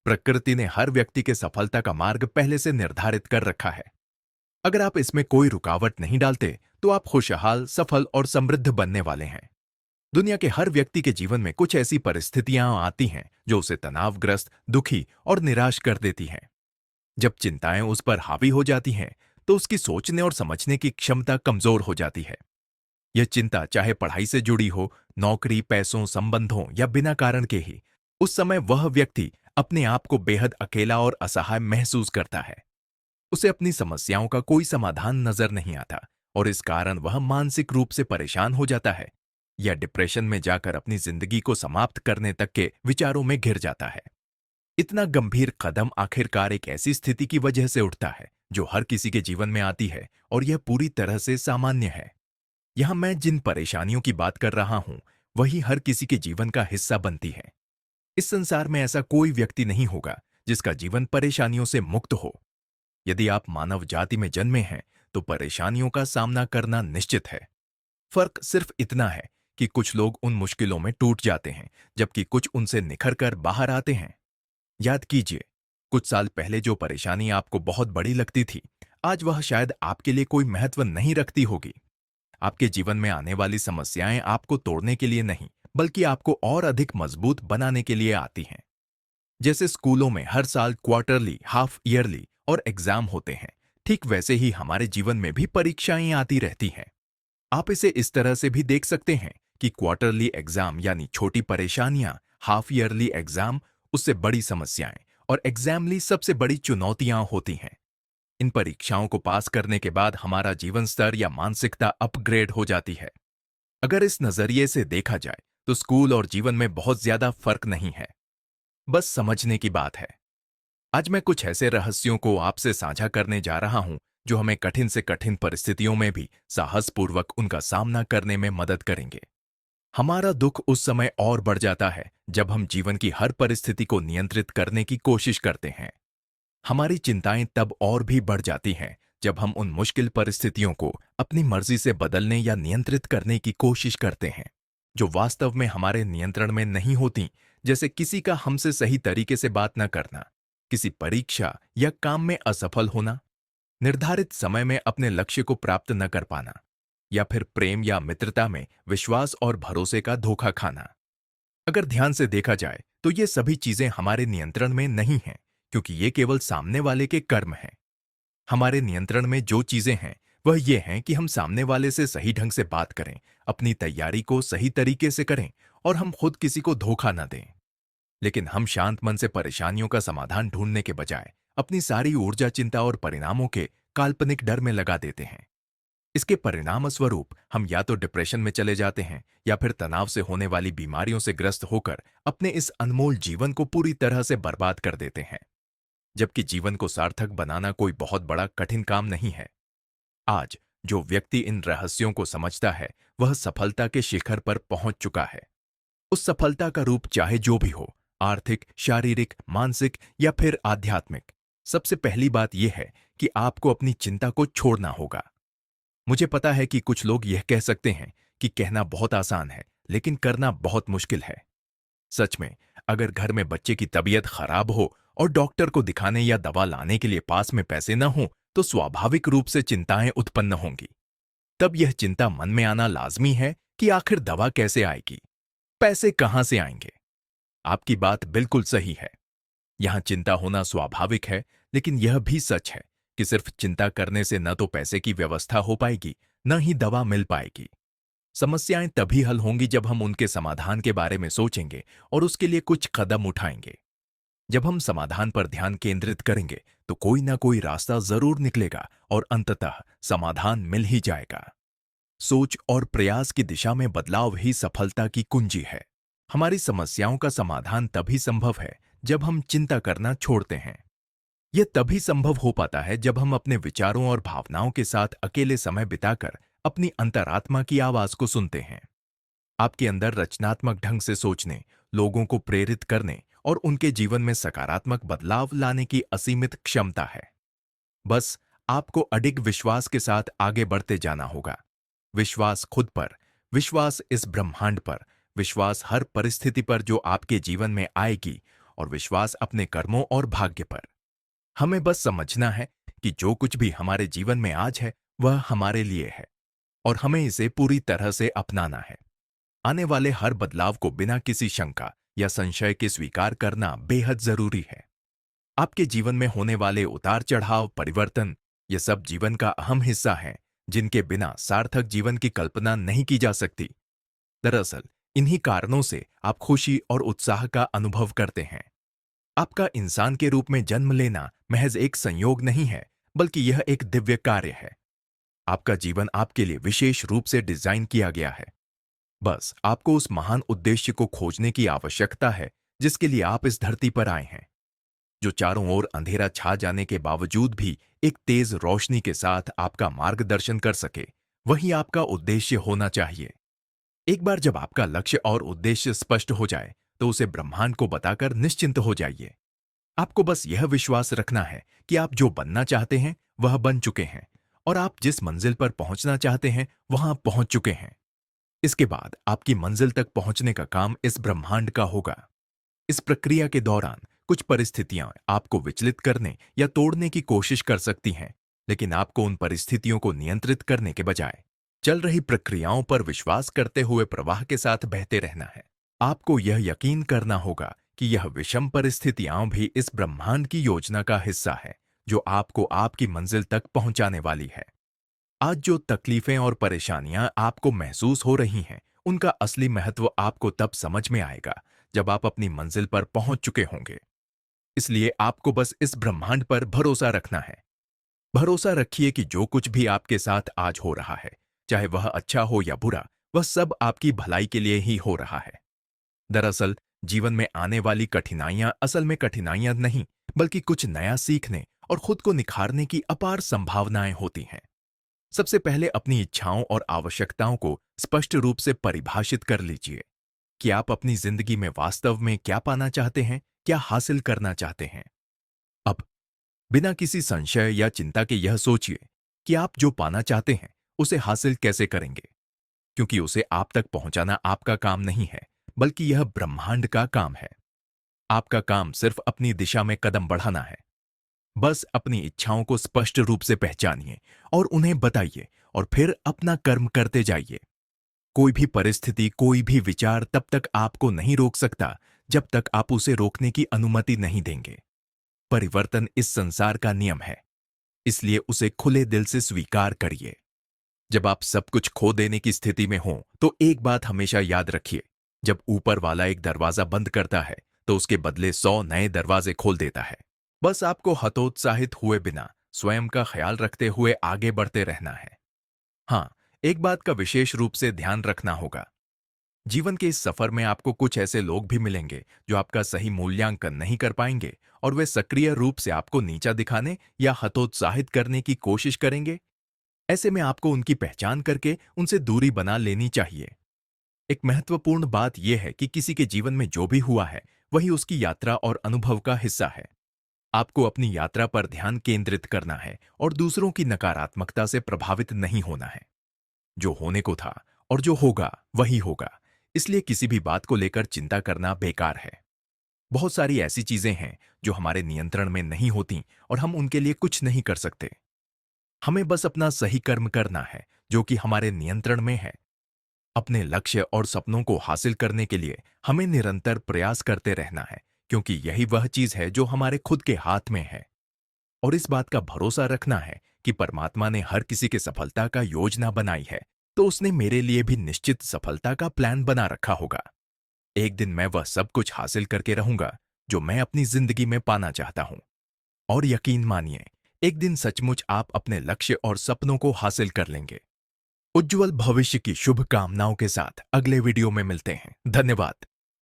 प्रकृति ने हर व्यक्ति के सफलता का मार्ग पहले से निर्धारित कर रखा है। अगर आप इसमें कोई रुकावट नहीं डालते तो आप खुशहाल, सफल और समृद्ध बनने वाले हैं। दुनिया के हर व्यक्ति के जीवन में कुछ ऐसी परिस्थितियां आती हैं जो उसे तनावग्रस्त, दुखी और निराश कर देती हैं। जब चिंताएं उस पर हावी हो जाती हैं, तो उसकी सोचने और समझने की क्षमता कमजोर हो जाती है। यह चिंता चाहे पढ़ाई से जुड़ी हो, नौकरी, पैसों, संबंधों या बिना कारण के ही, उस समय वह व्यक्ति अपने आप को बेहद अकेला और असहाय महसूस करता है। उसे अपनी समस्याओं का कोई समाधान नजर नहीं आता और इस कारण वह मानसिक रूप से परेशान हो जाता है या डिप्रेशन में जाकर अपनी जिंदगी को समाप्त करने तक के विचारों में घिर जाता है। इतना गंभीर कदम आखिरकार एक ऐसी स्थिति की वजह से उठता है जो हर किसी के जीवन में आती है और यह पूरी तरह से सामान्य है। यहां मैं जिन परेशानियों की बात कर रहा हूं, वही हर किसी के जीवन का हिस्सा बनती है। इस संसार में ऐसा कोई व्यक्ति नहीं होगा जिसका जीवन परेशानियों से मुक्त हो। यदि आप मानव जाति में जन्मे हैं, तो परेशानियों का सामना करना निश्चित है। फर्क सिर्फ इतना है कि कुछ लोग उन मुश्किलों में टूट जाते हैं, जबकि कुछ उनसे निखर कर बाहर आते हैं। याद कीजिए, कुछ साल पहले जो परेशानी आपको बहुत बड़ी लगती थी, आज वह शायद आपके लिए कोई महत्व नहीं रखती होगी। आपके जीवन में आने वाली समस्याएं आपको तोड़ने के लिए नहीं, बल्कि आपको और अधिक मजबूत बनाने के लिए आती हैं। जैसे स्कूलों में हर साल क्वार्टरली, हाफ ईयरली और एग्जाम होते हैं, ठीक वैसे ही हमारे जीवन में भी परीक्षाएं आती रहती हैं। आप इसे इस तरह से भी देख सकते हैं कि क्वार्टरली एग्जाम यानी छोटी परेशानियां, हाफ ईयरली एग्जाम उससे बड़ी समस्याएं और एग्जामली सबसे बड़ी चुनौतियां होती हैं। इन परीक्षाओं को पास करने के बाद हमारा जीवन स्तर या मानसिकता अपग्रेड हो जाती है। अगर इस नजरिए से देखा जाए तो स्कूल और जीवन में बहुत ज्यादा फर्क नहीं है, बस समझने की बात है। आज मैं कुछ ऐसे रहस्यों को आपसे साझा करने जा रहा हूं जो हमें कठिन से कठिन परिस्थितियों में भी साहसपूर्वक उनका सामना करने में मदद करेंगे। हमारा दुख उस समय और बढ़ जाता है जब हम जीवन की हर परिस्थिति को नियंत्रित करने की कोशिश करते हैं। हमारी चिंताएं तब और भी बढ़ जाती हैं जब हम उन मुश्किल परिस्थितियों को अपनी मर्जी से बदलने या नियंत्रित करने की कोशिश करते हैं, जो वास्तव में हमारे नियंत्रण में नहीं होती। जैसे किसी का हमसे सही तरीके से बात न करना, किसी परीक्षा या काम में असफल होना, निर्धारित समय में अपने लक्ष्य को प्राप्त न कर पाना, या फिर प्रेम या मित्रता में विश्वास और भरोसे का धोखा खाना। अगर ध्यान से देखा जाए तो ये सभी चीजें हमारे नियंत्रण में नहीं हैं, क्योंकि ये केवल सामने वाले के कर्म हैं। हमारे नियंत्रण में जो चीजें हैं वह ये हैं कि हम सामने वाले से सही ढंग से बात करें, अपनी तैयारी को सही तरीके से करें और हम खुद किसी को धोखा न दें। लेकिन हम शांत मन से परेशानियों का समाधान ढूंढने के बजाय अपनी सारी ऊर्जा चिंता और परिणामों के काल्पनिक डर में लगा देते हैं। इसके परिणाम स्वरूप हम या तो डिप्रेशन में चले जाते हैं या फिर तनाव से होने वाली बीमारियों से ग्रस्त होकर अपने इस अनमोल जीवन को पूरी तरह से बर्बाद कर देते हैं। जबकि जीवन को सार्थक बनाना कोई बहुत बड़ा कठिन काम नहीं है। आज जो व्यक्ति इन रहस्यों को समझता है, वह सफलता के शिखर पर पहुंच चुका है। उस सफलता का रूप चाहे जो भी हो, आर्थिक, शारीरिक, मानसिक या फिर आध्यात्मिक, सबसे पहली बात यह है कि आपको अपनी चिंता को छोड़ना होगा। मुझे पता है कि कुछ लोग यह कह सकते हैं कि कहना बहुत आसान है, लेकिन करना बहुत मुश्किल है। सच में, अगर घर में बच्चे की तबीयत खराब हो और डॉक्टर को दिखाने या दवा लाने के लिए पास में पैसे न हो, तो स्वाभाविक रूप से चिंताएं उत्पन्न होंगी। तब यह चिंता मन में आना लाजमी है कि आखिर दवा कैसे आएगी, पैसे कहां से आएंगे। आपकी बात बिल्कुल सही है। यहां चिंता होना स्वाभाविक है, लेकिन यह भी सच है कि सिर्फ चिंता करने से न तो पैसे की व्यवस्था हो पाएगी, न ही दवा मिल पाएगी। समस्याएं तभी हल होंगी जब हम उनके समाधान के बारे में सोचेंगे और उसके लिए कुछ कदम उठाएंगे। जब हम समाधान पर ध्यान केंद्रित करेंगे तो कोई ना कोई रास्ता जरूर निकलेगा और अंततः समाधान मिल ही जाएगा। सोच और प्रयास की दिशा में बदलाव ही सफलता की कुंजी है। हमारी समस्याओं का समाधान तभी संभव है जब हम चिंता करना छोड़ते हैं। यह तभी संभव हो पाता है जब हम अपने विचारों और भावनाओं के साथ अकेले समय बिताकर अपनी अंतरात्मा की आवाज को सुनते हैं। आपके अंदर रचनात्मक ढंग से सोचने, लोगों को प्रेरित करने और उनके जीवन में सकारात्मक बदलाव लाने की असीमित क्षमता है। बस आपको अडिग विश्वास के साथ आगे बढ़ते जाना होगा। विश्वास खुद पर, विश्वास इस ब्रह्मांड पर, विश्वास हर परिस्थिति पर जो आपके जीवन में आएगी और विश्वास अपने कर्मों और भाग्य पर। हमें बस समझना है कि जो कुछ भी हमारे जीवन में आज है वह हमारे लिए है और हमें इसे पूरी तरह से अपनाना है। आने वाले हर बदलाव को बिना किसी शंका या संशय के स्वीकार करना बेहद जरूरी है। आपके जीवन में होने वाले उतार चढ़ाव, परिवर्तन, ये सब जीवन का अहम हिस्सा है जिनके बिना सार्थक जीवन की कल्पना नहीं की जा सकती। दरअसल इन्हीं कारणों से आप खुशी और उत्साह का अनुभव करते हैं। आपका इंसान के रूप में जन्म लेना महज एक संयोग नहीं है, बल्कि यह एक दिव्य कार्य है। आपका जीवन आपके लिए विशेष रूप से डिजाइन किया गया है। बस आपको उस महान उद्देश्य को खोजने की आवश्यकता है जिसके लिए आप इस धरती पर आए हैं। जो चारों ओर अंधेरा छा जाने के बावजूद भी एक तेज रोशनी के साथ आपका मार्गदर्शन कर सके, वही आपका उद्देश्य होना चाहिए। एक बार जब आपका लक्ष्य और उद्देश्य स्पष्ट हो जाए तो उसे ब्रह्मांड को बताकर निश्चिंत हो जाइए। आपको बस यह विश्वास रखना है कि आप जो बनना चाहते हैं वह बन चुके हैं और आप जिस मंजिल पर पहुंचना चाहते हैं वहां पहुंच चुके हैं। इसके बाद आपकी मंजिल तक पहुंचने का काम इस ब्रह्मांड का होगा। इस प्रक्रिया के दौरान कुछ परिस्थितियां आपको विचलित करने या तोड़ने की कोशिश कर सकती हैं, लेकिन आपको उन परिस्थितियों को नियंत्रित करने के बजाय चल रही प्रक्रियाओं पर विश्वास करते हुए प्रवाह के साथ बहते रहना है। आपको यह यकीन करना होगा कि यह विषम परिस्थितियां भी इस ब्रह्मांड की योजना का हिस्सा है जो आपको आपकी मंजिल तक पहुंचाने वाली है। आज जो तकलीफें और परेशानियां आपको महसूस हो रही हैं, उनका असली महत्व आपको तब समझ में आएगा जब आप अपनी मंजिल पर पहुंच चुके होंगे। इसलिए आपको बस इस ब्रह्मांड पर भरोसा रखना है। भरोसा रखिए कि जो कुछ भी आपके साथ आज हो रहा है, चाहे वह अच्छा हो या बुरा, वह सब आपकी भलाई के लिए ही हो रहा है। दरअसल जीवन में आने वाली कठिनाइयां असल में कठिनाइयां नहीं, बल्कि कुछ नया सीखने और खुद को निखारने की अपार संभावनाएं होती हैं। सबसे पहले अपनी इच्छाओं और आवश्यकताओं को स्पष्ट रूप से परिभाषित कर लीजिए कि आप अपनी जिंदगी में वास्तव में क्या पाना चाहते हैं, क्या हासिल करना चाहते हैं। अब बिना किसी संशय या चिंता के यह सोचिए कि आप जो पाना चाहते हैं उसे हासिल कैसे करेंगे, क्योंकि उसे आप तक पहुंचाना आपका काम नहीं है, बल्कि यह ब्रह्मांड का काम है। आपका काम सिर्फ अपनी दिशा में कदम बढ़ाना है। बस अपनी इच्छाओं को स्पष्ट रूप से पहचानिए और उन्हें बताइए और फिर अपना कर्म करते जाइए। कोई भी परिस्थिति, कोई भी विचार तब तक आपको नहीं रोक सकता जब तक आप उसे रोकने की अनुमति नहीं देंगे। परिवर्तन इस संसार का नियम है, इसलिए उसे खुले दिल से स्वीकार करिए। जब आप सब कुछ खो देने की स्थिति में हो तो एक बात हमेशा याद रखिए, जब ऊपर वाला एक दरवाजा बंद करता है तो उसके बदले 100 नए दरवाजे खोल देता है। बस आपको हतोत्साहित हुए बिना स्वयं का ख्याल रखते हुए आगे बढ़ते रहना है। हाँ, एक बात का विशेष रूप से ध्यान रखना होगा। जीवन के इस सफर में आपको कुछ ऐसे लोग भी मिलेंगे जो आपका सही मूल्यांकन नहीं कर पाएंगे और वे सक्रिय रूप से आपको नीचा दिखाने या हतोत्साहित करने की कोशिश करेंगे। ऐसे में आपको उनकी पहचान करके उनसे दूरी बना लेनी चाहिए। एक महत्वपूर्ण बात यह है कि किसी के जीवन में जो भी हुआ है वही उसकी यात्रा और अनुभव का हिस्सा है। आपको अपनी यात्रा पर ध्यान केंद्रित करना है और दूसरों की नकारात्मकता से प्रभावित नहीं होना है। जो होने को था और जो होगा वही होगा, इसलिए किसी भी बात को लेकर चिंता करना बेकार है। बहुत सारी ऐसी चीजें हैं जो हमारे नियंत्रण में नहीं होती और हम उनके लिए कुछ नहीं कर सकते। हमें बस अपना सही कर्म करना है जो कि हमारे नियंत्रण में है। अपने लक्ष्य और सपनों को हासिल करने के लिए हमें निरंतर प्रयास करते रहना है, क्योंकि यही वह चीज है जो हमारे खुद के हाथ में है। और इस बात का भरोसा रखना है कि परमात्मा ने हर किसी के सफलता का योजना बनाई है, तो उसने मेरे लिए भी निश्चित सफलता का प्लान बना रखा होगा। एक दिन मैं वह सब कुछ हासिल करके रहूंगा जो मैं अपनी जिंदगी में पाना चाहता हूं। और यकीन मानिए, एक दिन सचमुच आप अपने लक्ष्य और सपनों को हासिल कर लेंगे। उज्जवल भविष्य की शुभकामनाओं के साथ अगले वीडियो में मिलते हैं। धन्यवाद।